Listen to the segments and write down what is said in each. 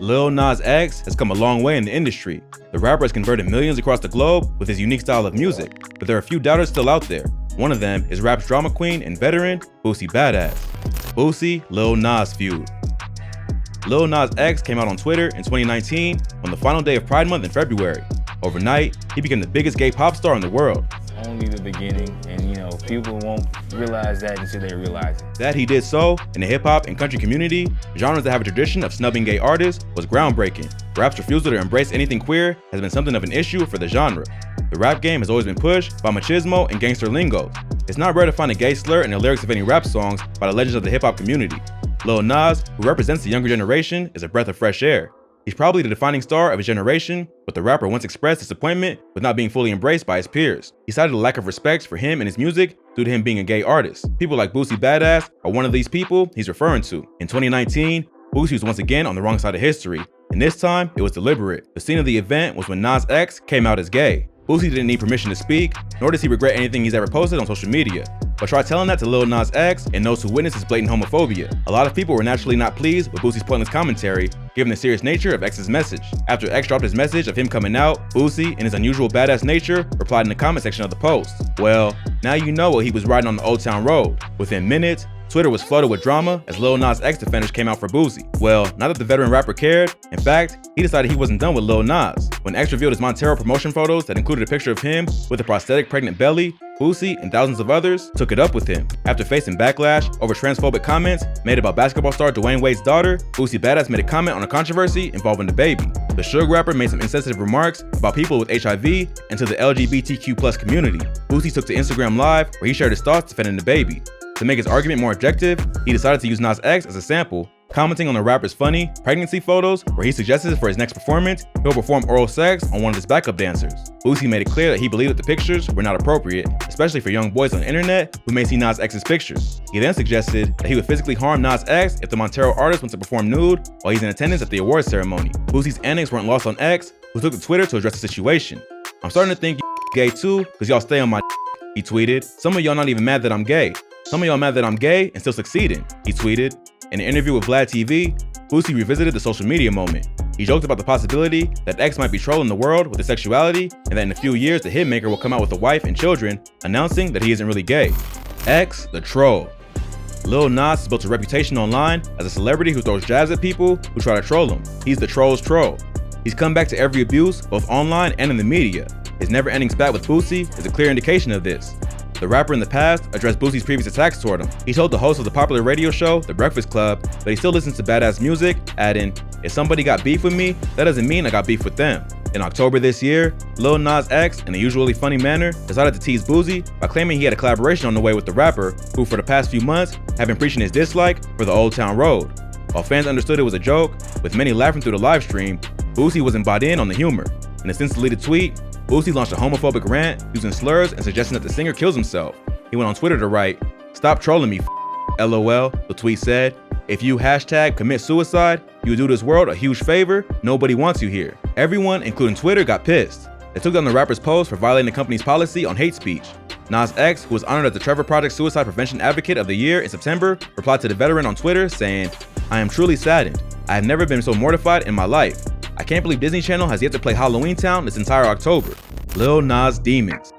Lil Nas X has come a long way in the industry. The rapper has converted millions across the globe with his unique style of music, but there are a few doubters still out there. One of them is rap's drama queen and veteran, Boosie Badass. Boosie Lil Nas feud. Lil Nas X came out on Twitter in 2019 on the final day of Pride Month in February. Overnight, he became the biggest gay pop star in the world. Only the beginning, and people won't realize that until they realize it. That he did so in the hip-hop and country community, genres that have a tradition of snubbing gay artists, was groundbreaking. Rap's refusal to embrace anything queer has been something of an issue for the genre. The rap game has always been pushed by machismo and gangster lingo. It's not rare to find a gay slur in the lyrics of any rap songs by the legends of the hip-hop community. Lil Nas, who represents the younger generation, is a breath of fresh air. He's probably the defining star of his generation, but the rapper once expressed disappointment with not being fully embraced by his peers. He cited a lack of respect for him and his music due to him being a gay artist. People like Boosie Badass are one of these people he's referring to. In 2019, Boosie was once again on the wrong side of history, and this time it was deliberate. The scene of the event was when Nas X came out as gay. Boosie didn't need permission to speak, nor does he regret anything he's ever posted on social media. But try telling that to Lil Nas X and those who witnessed his blatant homophobia. A lot of people were naturally not pleased with Boosie's pointless commentary, given the serious nature of X's message. After X dropped his message of him coming out, Boosie, in his unusual badass nature, replied in the comment section of the post. Well, now you know what he was riding on the Old Town Road. Within minutes, Twitter was flooded with drama as Lil Nas X defenders came out for Boosie. Well, not that the veteran rapper cared. In fact, he decided he wasn't done with Lil Nas. When X revealed his Montero promotion photos that included a picture of him with a prosthetic pregnant belly, Boosie and thousands of others took it up with him. After facing backlash over transphobic comments made about basketball star Dwayne Wade's daughter, Boosie Badass made a comment on a controversy involving the baby. The Suge rapper made some insensitive remarks about people with HIV and to the LGBTQ+ community. Boosie took to Instagram Live where he shared his thoughts defending the baby. To make his argument more objective, he decided to use Nas X as a sample, commenting on the rapper's funny pregnancy photos where he suggested for his next performance, he'll perform oral sex on one of his backup dancers. Boosie made it clear that he believed that the pictures were not appropriate, especially for young boys on the internet who may see Nas X's pictures. He then suggested that he would physically harm Nas X if the Montero artist wants to perform nude while he's in attendance at the awards ceremony. Boosie's antics weren't lost on X, who took to Twitter to address the situation. "I'm starting to think you gay too, cause y'all stay on my," he tweeted. "Some of y'all not even mad that I'm gay. Some of y'all mad that I'm gay and still succeeding," he tweeted. In an interview with Vlad TV, Boosie revisited the social media moment. He joked about the possibility that X might be trolling the world with his sexuality and that in a few years the hitmaker will come out with a wife and children, announcing that he isn't really gay. X the troll. Lil Nas has built a reputation online as a celebrity who throws jabs at people who try to troll him. He's the troll's troll. He's come back to every abuse, both online and in the media. His never-ending spat with Boosie is a clear indication of this. The rapper in the past addressed Boosie's previous attacks toward him. He told the host of the popular radio show, The Breakfast Club, that he still listens to badass music, adding, "If somebody got beef with me, that doesn't mean I got beef with them." In October this year, Lil Nas X, in a usually funny manner, decided to tease Boosie by claiming he had a collaboration on the way with the rapper, who for the past few months had been preaching his dislike for the Old Town Road. While fans understood it was a joke, with many laughing through the live stream, Boosie wasn't bought in on the humor. In a since-deleted tweet, Boosie launched a homophobic rant using slurs and suggesting that the singer kills himself. He went on Twitter to write, "Stop trolling me, LOL," the tweet said. "If you hashtag commit suicide, you do this world a huge favor. Nobody wants you here." Everyone, including Twitter, got pissed. They took down the rapper's post for violating the company's policy on hate speech. Nas X, who was honored as the Trevor Project Suicide Prevention Advocate of the Year in September, replied to the veteran on Twitter saying, "I am truly saddened. I have never been so mortified in my life. I can't believe Disney Channel has yet to play Halloween Town this entire October." Lil Nas Demons.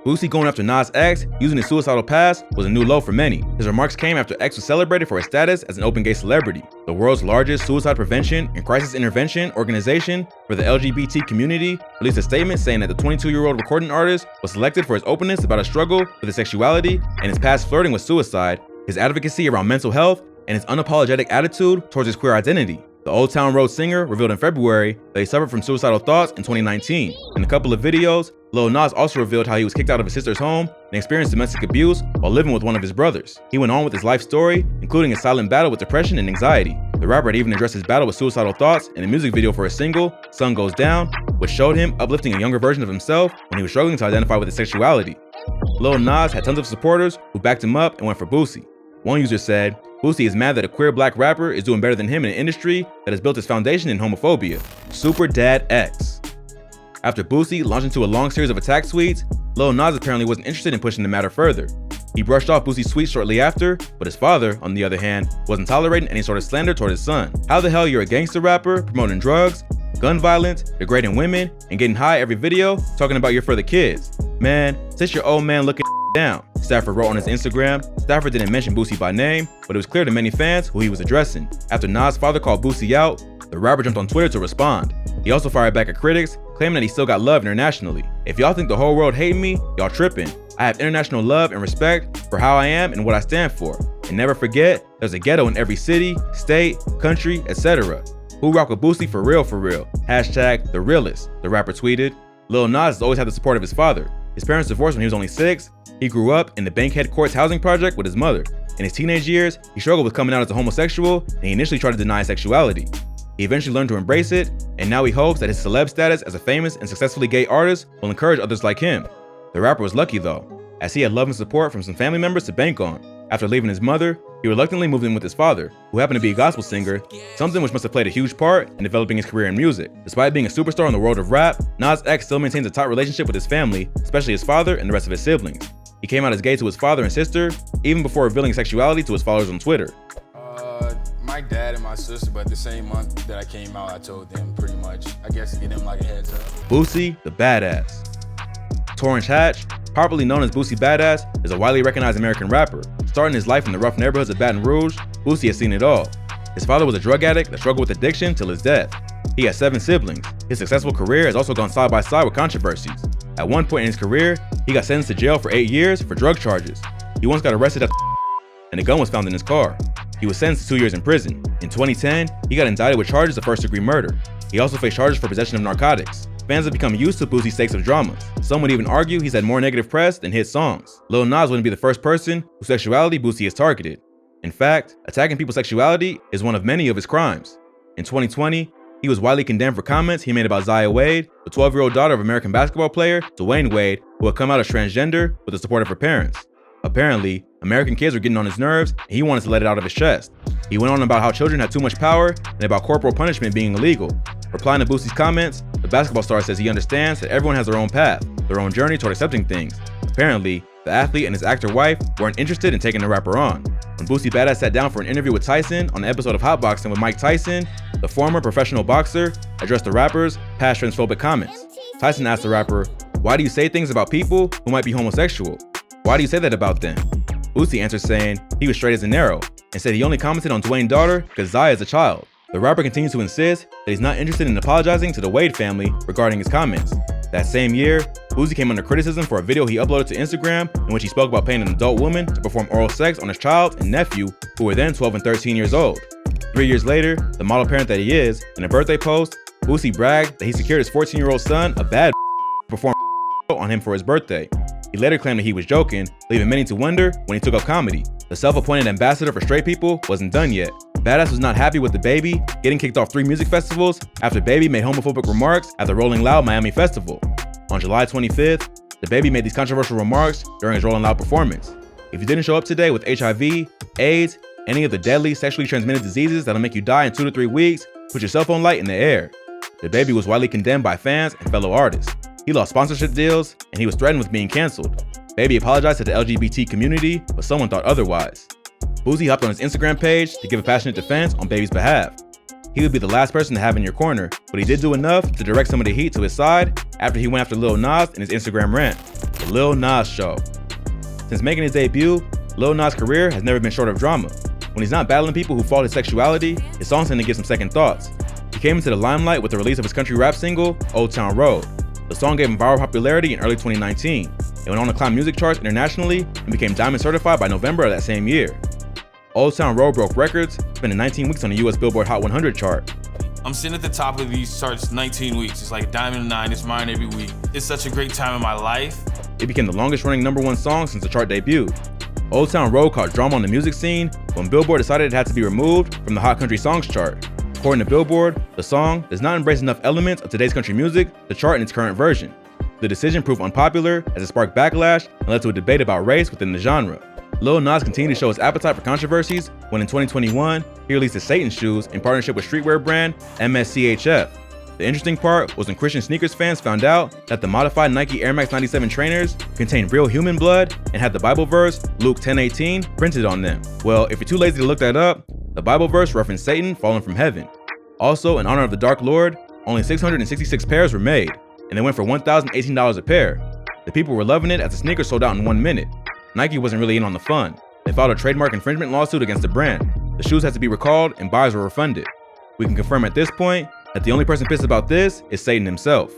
Boosie going after Nas X using his suicidal past was a new low for many. His remarks came after X was celebrated for his status as an open gay celebrity. The world's largest suicide prevention and crisis intervention organization for the LGBT community released a statement saying that the 22-year-old recording artist was selected for his openness about a struggle with his sexuality and his past flirting with suicide, his advocacy around mental health, and his unapologetic attitude towards his queer identity. The Old Town Road singer revealed in February that he suffered from suicidal thoughts in 2019. In a couple of videos, Lil Nas also revealed how he was kicked out of his sister's home and experienced domestic abuse while living with one of his brothers. He went on with his life story, including a silent battle with depression and anxiety. The rapper had even addressed his battle with suicidal thoughts in a music video for his single, Sun Goes Down, which showed him uplifting a younger version of himself when he was struggling to identify with his sexuality. Lil Nas had tons of supporters who backed him up and went for Boosie. One user said, "Boosie is mad that a queer black rapper is doing better than him in an industry that has built its foundation in homophobia." Super Dad X. After Boosie launched into a long series of attack tweets, Lil Nas apparently wasn't interested in pushing the matter further. He brushed off Boosie's tweets shortly after, but his father, on the other hand, wasn't tolerating any sort of slander toward his son. How the hell you're a gangster rapper, promoting drugs, gun violence, degrading women, and getting high every video, talking about you're for the kids? Man, sit your old man looking down, Stafford wrote on his Instagram. Stafford didn't mention Boosie by name, but it was clear to many fans who he was addressing. After Nas' father called Boosie out, the rapper jumped on Twitter to respond. He also fired back at critics, claiming that he still got love internationally. If y'all think the whole world hate me, y'all tripping. I have international love and respect for how I am and what I stand for. And never forget, there's a ghetto in every city, state, country, etc. Who rock with Boosie for real for real? Hashtag the realest, the rapper tweeted. Lil Nas has always had the support of his father. His parents divorced when he was only 6. He grew up in the Bankhead Courts housing project with his mother. In his teenage years, he struggled with coming out as a homosexual, and he initially tried to deny his sexuality. He eventually learned to embrace it, and now he hopes that his celeb status as a famous and successfully gay artist will encourage others like him. The rapper was lucky though, as he had love and support from some family members to bank on. After leaving his mother, he reluctantly moved in with his father, who happened to be a gospel singer, something which must have played a huge part in developing his career in music. Despite being a superstar in the world of rap, Nas X still maintains a tight relationship with his family, especially his father and the rest of his siblings. He came out as gay to his father and sister, even before revealing his sexuality to his followers on Twitter. My dad and my sister, but the same month that I came out, I told them pretty much, I guess to get them like a heads up. Boosie, the badass. Torrance Hatch, popularly known as Boosie Badass, is a widely recognized American rapper. Starting his life in the rough neighborhoods of Baton Rouge, Boosie has seen it all. His father was a drug addict that struggled with addiction till his death. He has 7 siblings. His successful career has also gone side by side with controversies. At one point in his career, he got sentenced to jail for 8 years for drug charges. He once got arrested and a gun was found in his car. He was sentenced to 2 years in prison. In 2010, he got indicted with charges of first-degree murder. He also faced charges for possession of narcotics. Fans have become used to Boosie's stakes of dramas. Some would even argue he's had more negative press than hit songs. Lil Nas wouldn't be the first person whose sexuality Boosie has targeted. In fact, attacking people's sexuality is one of many of his crimes. In 2020, he was widely condemned for comments he made about Zaya Wade, the 12-year-old daughter of American basketball player Dwayne Wade, who had come out as transgender with the support of her parents. Apparently, American kids were getting on his nerves, and he wanted to let it out of his chest. He went on about how children had too much power and about corporal punishment being illegal. Replying to Boosie's comments, the basketball star says he understands that everyone has their own path, their own journey toward accepting things. Apparently, the athlete and his actor wife weren't interested in taking the rapper on. When Boosie Badass sat down for an interview with Tyson on the episode of Hotboxing with Mike Tyson, the former professional boxer addressed the rapper's past transphobic comments. Tyson asked the rapper, "Why do you say things about people who might be homosexual? Why do you say that about them?" Boosie answered saying he was straight as an arrow and said he only commented on Dwayne's daughter because Zaya is a child. The rapper continues to insist that he's not interested in apologizing to the Wade family regarding his comments. That same year, Boosie came under criticism for a video he uploaded to Instagram in which he spoke about paying an adult woman to perform oral sex on his child and nephew, who were then 12 and 13 years old. 3 years later, the model parent that he is, in a birthday post, Boosie bragged that he secured his 14-year-old son a bad to perform on him for his birthday. He later claimed that he was joking, leaving many to wonder when he took up comedy. The self-appointed ambassador for straight people wasn't done yet. Badass was not happy with DaBaby getting kicked off 3 music festivals after Baby made homophobic remarks at the Rolling Loud Miami Festival. On July 25th, DaBaby made these controversial remarks during his Rolling Loud performance. "If you didn't show up today with HIV, AIDS, any of the deadly sexually transmitted diseases that'll make you die in 2 to 3 weeks, put your cell phone light in the air." DaBaby was widely condemned by fans and fellow artists. He lost sponsorship deals, and he was threatened with being canceled. Baby apologized to the LGBT community, but someone thought otherwise. Boosie hopped on his Instagram page to give a passionate defense on Baby's behalf. He would be the last person to have in your corner, but he did do enough to direct some of the heat to his side after he went after Lil Nas in his Instagram rant. The Lil Nas Show. Since making his debut, Lil Nas' career has never been short of drama. When he's not battling people who fault his sexuality, his songs tend to give some second thoughts. He came into the limelight with the release of his country rap single, Old Town Road. The song gave him viral popularity in early 2019. It went on to climb music charts internationally and became diamond certified by November of that same year. Old Town Road broke records, spending 19 weeks on the US Billboard Hot 100 chart. I'm sitting at the top of these charts 19 weeks. It's like a diamond 9, it's mine every week. It's such a great time in my life. It became the longest running #1 song since the chart debuted. Old Town Road caused drama on the music scene when Billboard decided it had to be removed from the Hot Country Songs chart. According to Billboard, the song does not embrace enough elements of today's country music to chart in its current version. The decision proved unpopular as it sparked backlash and led to a debate about race within the genre. Lil Nas continued to show his appetite for controversies when in 2021, he released his Satan Shoes in partnership with streetwear brand MSCHF. The interesting part was when Christian sneakers fans found out that the modified Nike Air Max 97 trainers contained real human blood and had the Bible verse Luke 10:18 printed on them. Well, if you're too lazy to look that up, the Bible verse referenced Satan falling from heaven. Also, in honor of the Dark Lord, only 666 pairs were made, and they went for $1,018 a pair. The people were loving it as the sneakers sold out in 1 minute. Nike wasn't really in on the fun. They filed a trademark infringement lawsuit against the brand. The shoes had to be recalled and buyers were refunded. We can confirm at this point that the only person pissed about this is Satan himself.